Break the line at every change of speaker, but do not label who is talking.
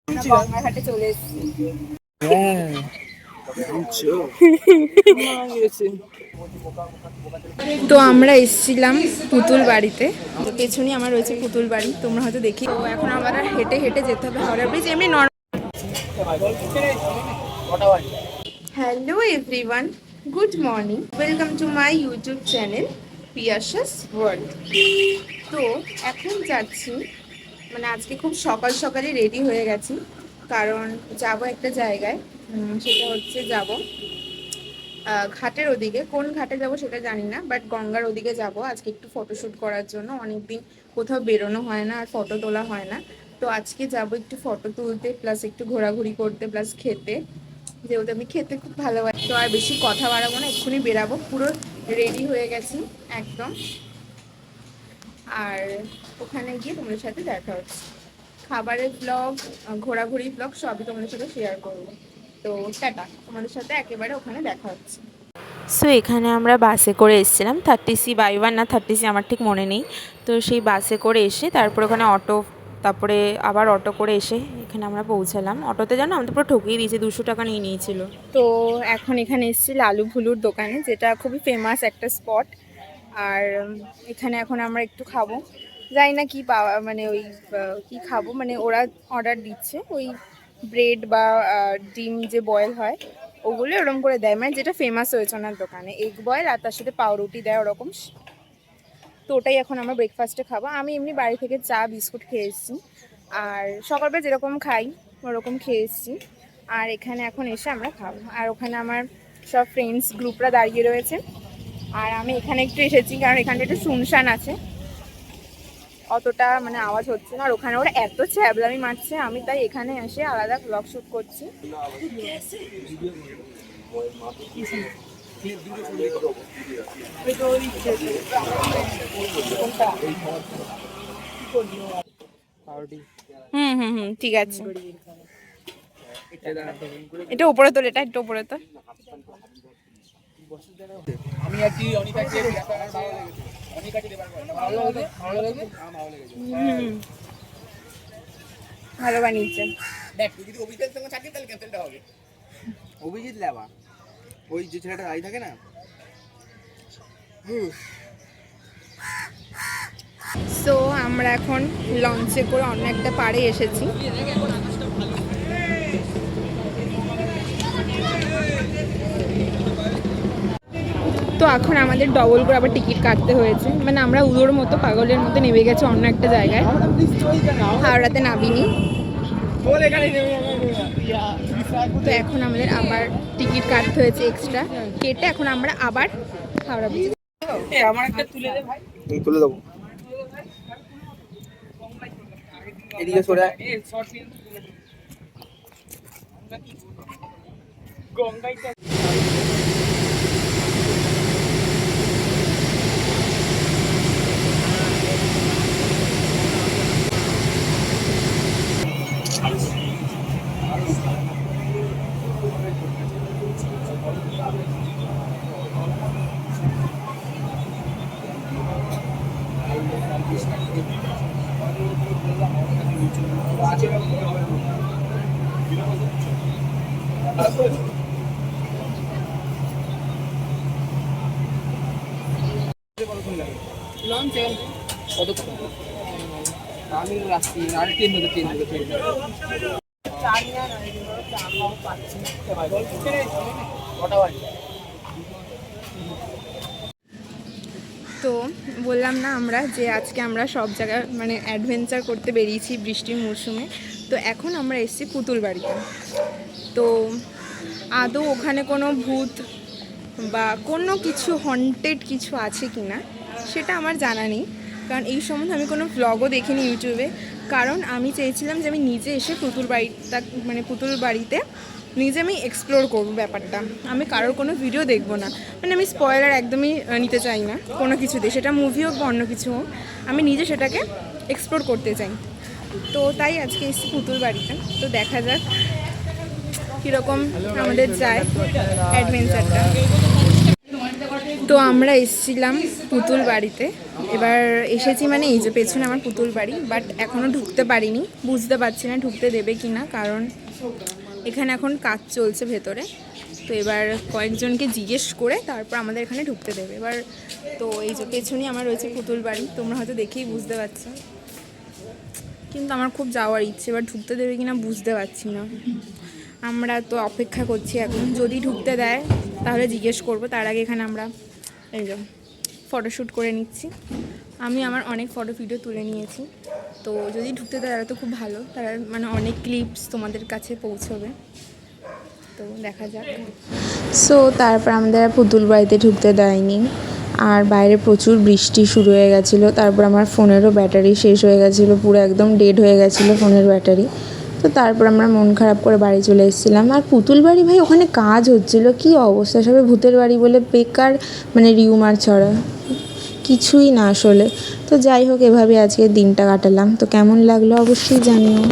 গঙ্গাঘাটে চলে এসেছি। তো আমরা এসেছিলাম পুতুল বাড়িতে, তো পেছনে আমার রয়েছে পুতুল বাড়ি, তোমরা হয়তো দেখি। তো এখন আমরা হেঁটে হেঁটে যেতে হবে হাওড়া ব্রিজ। এমনি hello everyone, good morning, welcome to my YouTube channel Piyasa's world. তো এখন যাচ্ছি, মানে আজকে খুব সকাল সকালে রেডি হয়ে গেছি, কারণ যাব একটা জায়গায়। সেটা হচ্ছে যাব ঘাটের ওদিকে। কোন ঘাটে যাব সেটা জানি না, বাট গঙ্গার ওদিকে যাব আজকে একটু ফটোশ্যুট করার জন্য। অনেকদিন কোথাও বেরোনো হয় না আর ফটো তোলা হয় না, তো আজকে যাব একটু ফটো তুলতে, প্লাস একটু ঘোরাঘুরি করতে, প্লাস খেতে, যেহেতু আমি খেতে খুব ভালোবাসি। তো আর বেশি কথা বাড়াবো না, এক্ষুনি বেরাবো। পুরো রেডি হয়ে গেছি একদম, আর ওখানে গিয়ে তোমাদের সাথে দেখা হচ্ছে। খাবারের ব্লগ, ঘোরাঘুরি ব্লগ সবই তোমাদের সাথে শেয়ার করবো। তো টাটা, তোমাদের সাথে একেবারে ওখানে দেখা হচ্ছে।
সো এখানে আমরা বাসে করে এসেছিলাম, 30C বাই 1 না 30C আমার ঠিক মনে নেই। তো সেই বাসে করে এসে তারপরে ওখানে অটো, তারপরে আবার অটো করে এসে এখানে আমরা পৌঁছালাম। অটোতে জানো আমাদের পুরো ঠকিয়ে দিয়েছে, 200 টাকা নিয়ে নিয়েছিল।
তো এখন এখানে এসেছি লালু ভুলুর দোকানে, যেটা খুবই ফেমাস একটা স্পট। আর এখানে এখন আমরা একটু খাবো, জানি না কি পাওয়া, মানে ওই কি খাবো, মানে ওরা অর্ডার দিচ্ছে ওই ব্রেড বা ডিম যে বয়েল হয় ওগুলো ওরকম করে দেয়, মানে যেটা ফেমাস হয়েছে ওনার দোকানে, এগ বয়েল আর তার সাথে পাউরুটি দেয় ওরকম। তো ওটাই এখন আমরা ব্রেকফাস্টে খাবো। আমি এমনি বাড়ি থেকে চা বিস্কুট খেয়ে এসেছি, আর সকালবেলা যেরকম খাই ওরকম খেয়ে এসেছি। আর এখানে এখন এসে আমরা খাবো, আর ওখানে আমার সব ফ্রেন্ডস গ্রুপরা দাঁড়িয়ে রয়েছে। আর আমি এখানে একটু এসেছি কারণ এখানটা একটু শুনশান আছে, অতটা মানে আওয়াজ হচ্ছে না। আর ওখানে ওরা এত ছ্যাবলামি মারছে, আমি তাই এখানে এসে আলাদা ব্লগ শ্যুট করছি। ঠিক আছে, এটা উপরে তোল, এটা একটু উপরে তোল। ভালো বানিয়েছেন।
অভিজিৎ লেবা, ওই যে ছেলেটা দাঁড়িয়ে থাকে না।
সো আমরা এখন লঞ্চে করে অন্য একটা পাড়ে এসেছি। তো এখন আমাদের ডবল করে আবার টিকিট কাটতে হয়েছে, মানে আমরা উড়োর মতো পাগলের মতো নেমে গেছে অন্য একটা জায়গায়, হাওড়াতে নামিনি। তো এখন আমাদের আবার টিকিট কাটতে হয়েছে এক্সট্রা, কেটে এখন আমরা আবার হাওড়া ব্রিজ।
আমার একটা তুলে দে ভাই, তুলে দেবো। এদিকে সরে গঙ্গাইটা। আমি রাস্তি আর ট্রেন ধরে
তো বললাম না আমরা যে আজকে আমরা সব জায়গায় মানে অ্যাডভেঞ্চার করতে বেরিয়েছি বৃষ্টির মরশুমে। তো এখন আমরা এসেছি পুতুল বাড়িতে। তো আদৌ ওখানে কোনো ভূত বা কোনো কিছু হন্টেড কিছু আছে কি না সেটা আমার জানা নেই, কারণ এই সম্বন্ধে আমি কোনো ভ্লগও দেখিনি ইউটিউবে। কারণ আমি চেয়েছিলাম যে আমি নিজে এসে পুতুল বাড়িটা, মানে পুতুল বাড়িতে নিজে আমি এক্সপ্লোর করবো ব্যাপারটা, আমি কারোর কোনো ভিডিও দেখবো না। মানে আমি স্পয়লার একদমই নিতে চাই না কোনো কিছুতে, সেটা মুভি হোক বা অন্য কিছু হোক, আমি নিজে সেটাকে এক্সপ্লোর করতে চাই। তো তাই আজকে এসেছি পুতুল বাড়িতে। তো দেখা যাক কীরকম আমাদের যায় অ্যাডভেঞ্চারটা। তো আমরা এসেছিলাম পুতুল বাড়িতে, এবার এসেছি মানে এই যে পেছনে আমার পুতুল বাড়ি, বাট এখনও ঢুকতে পারিনি, বুঝতে পারছি না ঢুকতে দেবে কি না, কারণ এখানে এখন কাজ চলছে ভেতরে। তো এবার কয়েকজনকে জিজ্ঞেস করে তারপর আমাদের এখানে ঢুকতে দেবে। এবার তো এই যে পেছনেই আমার রয়েছে পুতুল বাড়ি, তোমরা হয়তো দেখেই বুঝতে পারছো, কিন্তু আমার খুব যাওয়ার ইচ্ছে, এবার ঢুকতে দেবে কিনা বুঝতে পারছি না। আমরা তো অপেক্ষা করছি এখন, যদি ঢুকতে দেয় তাহলে জিজ্ঞেস করব। তার আগে এখানে আমরা এই যে ফটোশ্যুট করে নিচ্ছি। আমি আমার অনেক ফটো ভিডিও তুলে নিয়েছি, তো যদি ঢুকতে দেয় তারা তো খুব ভালো, তারা মানে অনেক ক্লিপস তোমাদের কাছে পৌঁছবে, তো দেখা যাক। সো তারপর আমাদের পুতুল বাড়িতে ঢুকতে দেয়নি, আর বাইরে প্রচুর বৃষ্টি শুরু হয়ে গেছিলো। তারপর আমার ফোনেরও ব্যাটারি শেষ হয়ে গেছিলো, পুরো একদম ডেড হয়ে গেছিলো ফোনের ব্যাটারি। তো তারপর আমরা মন খারাপ করে বাড়ি চলে এসেছিলাম। আর পুতুল বাড়ি ভাই ওখানে কাজ হচ্ছিলো, কী অবস্থা, সবাই ভূতের বাড়ি বলে বেকার মানে রিউমার ছড়া, কিছুই না আসলে। তো যাই হোক, এভাবে আজকে দিনটা কাটালাম। তো কেমন লাগলো অবশ্যই জানিও।